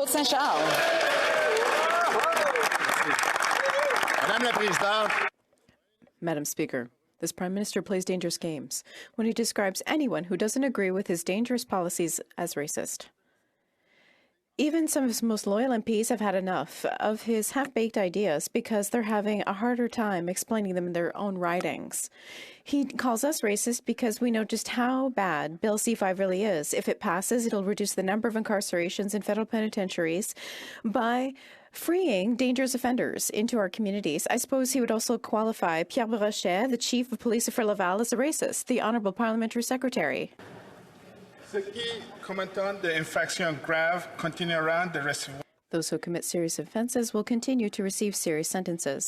Saint-Charles. Madame la Présidente. Madam Speaker, this Prime Minister plays dangerous games when he describes anyone who doesn't agree with his dangerous policies as racist. Even some of his most loyal MPs have had enough of his half-baked ideas because they're having a harder time explaining them in their own writings. He calls us racist because we know just how bad Bill C-5 really is. If it passes, it'll reduce the number of incarcerations in federal penitentiaries by freeing dangerous offenders into our communities. I suppose he would also qualify Pierre, the chief of police for Laval, as a racist, the Honourable Parliamentary Secretary. Those who commit serious offences will continue to receive serious sentences.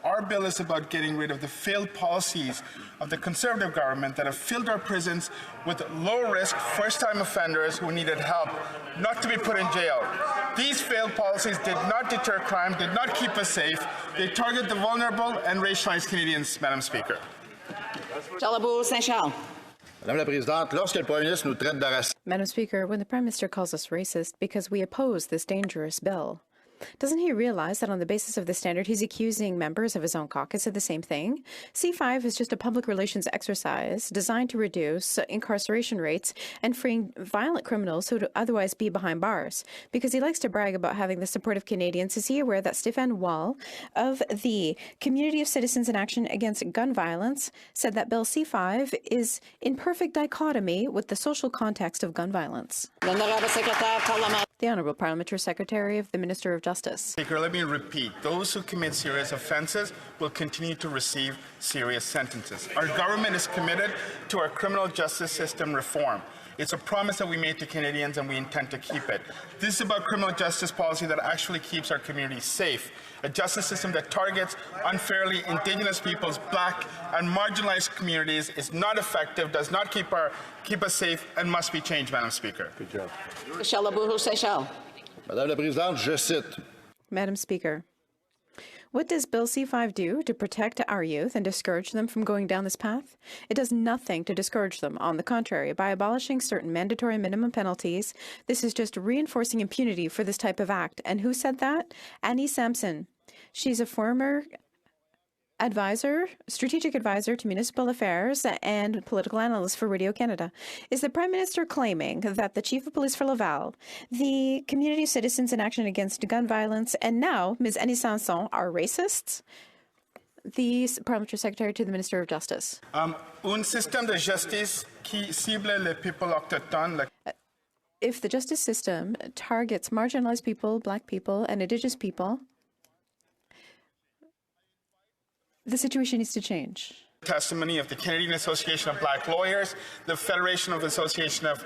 Our bill is about getting rid of the failed policies of the Conservative government that have filled our prisons with low-risk, first-time offenders who needed help, not to be put in jail. These failed policies did not deter crime, did not keep us safe. They target the vulnerable and racialized Canadians, Madam Speaker. Saint-Charles. Madame la Présidente, lorsque le Premier ministre nous traite de racisme. Madam Speaker, when the Prime Minister calls us racist because we oppose this dangerous bill, doesn't he realize that on the basis of the standard, he's accusing members of his own caucus of the same thing? C5 is just a public relations exercise designed to reduce incarceration rates and freeing violent criminals who would otherwise be behind bars. Because he likes to brag about having the support of Canadians, is he aware that Stéphane Wall of the Community of Citizens in Action Against Gun Violence said that Bill C5 is in perfect dichotomy with the social context of gun violence? The Honourable Parliamentary Secretary of the Minister of Justice. Speaker, let me repeat. Those who commit serious offences will continue to receive serious sentences. Our government is committed to our criminal justice system reform. It's a promise that we made to Canadians, and we intend to keep it. This is about criminal justice policy that actually keeps our communities safe. A justice system that targets unfairly Indigenous peoples, Black and marginalized communities is not effective, does not keep us safe, and must be changed, Madam Speaker. Good job. Madame la Présidente, je cite. Madam Speaker, what does Bill C-5 do to protect our youth and discourage them from going down this path? It does nothing to discourage them. On the contrary, by abolishing certain mandatory minimum penalties, this is just reinforcing impunity for this type of act. And who said that? Annie Sampson. She's a former strategic advisor to municipal affairs and political analyst for Radio-Canada. Is the Prime Minister claiming that the Chief of Police for Laval, the Community of Citizens in Action Against Gun Violence, and now Ms. Annie Sampson are racists? The Parliamentary Secretary to the Minister of Justice. Un système de justice qui cible les peuples autochtones. If the justice system targets marginalized people, Black people, and Indigenous people, the situation needs to change. Testimony of the Canadian Association of Black Lawyers, the Federation of Association of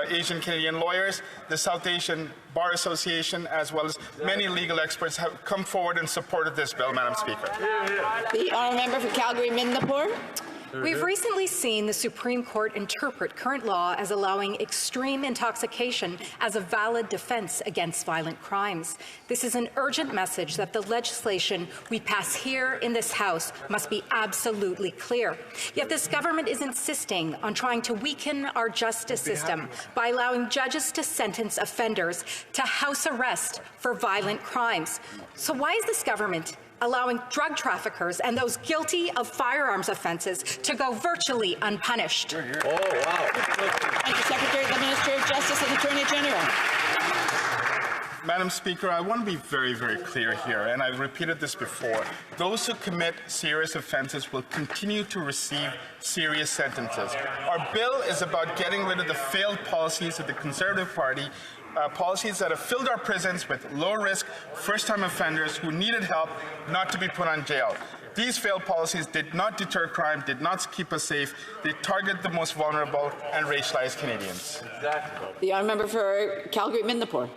Asian Canadian Lawyers, the South Asian Bar Association, as well as many legal experts have come forward and supported this bill, Madam Speaker. The honourable member for Calgary-Midnapore. We've recently seen the Supreme Court interpret current law as allowing extreme intoxication as a valid defense against violent crimes. This is an urgent message that the legislation we pass here in this House must be absolutely clear. Yet this government is insisting on trying to weaken our justice system by allowing judges to sentence offenders to house arrest for violent crimes. So why is this government allowing drug traffickers and those guilty of firearms offences to go virtually unpunished? Oh, wow. Thank you, Secretary to the Minister of Justice and Attorney General. Madam Speaker, I want to be very, very clear here, and I've repeated this before. Those who commit serious offences will continue to receive serious sentences. Our bill is about getting rid of the failed policies of the Conservative Party, policies that have filled our prisons with low-risk, first-time offenders who needed help, not to be put on jail. These failed policies did not deter crime, did not keep us safe. They target the most vulnerable and racialized Canadians. The honourable member for Calgary-Midnapore.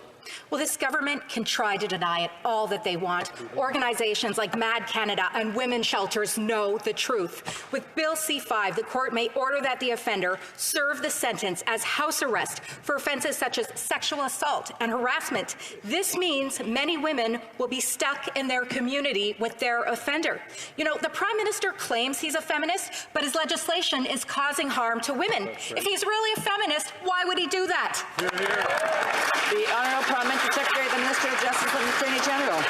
Well, this government can try to deny it all that they want. Organizations like Mad Canada and women's shelters know the truth. With Bill C-5, the court may order that the offender serve the sentence as house arrest for offences such as sexual assault and harassment. This means many women will be stuck in their community with their offender. You know, the Prime Minister claims he's a feminist, but his legislation is causing harm to women. If he's really a feminist, why would he do that? The Honourable Parliamentary Secretary, the Minister of Justice and the Attorney General.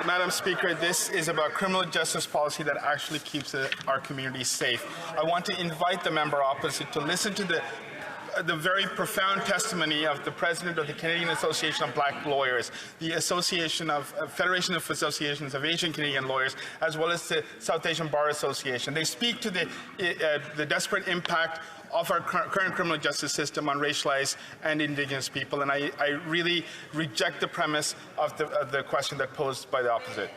Madam Speaker, this is about criminal justice policy that actually keeps our communities safe. I want to invite the member opposite to listen to the very profound testimony of the president of the Canadian Association of Black Lawyers, the Federation of Associations of Asian Canadian Lawyers, as well as the South Asian Bar Association. They speak to the desperate impact of our current criminal justice system on racialized and Indigenous people, and I really reject the premise of the question that posed by the opposite.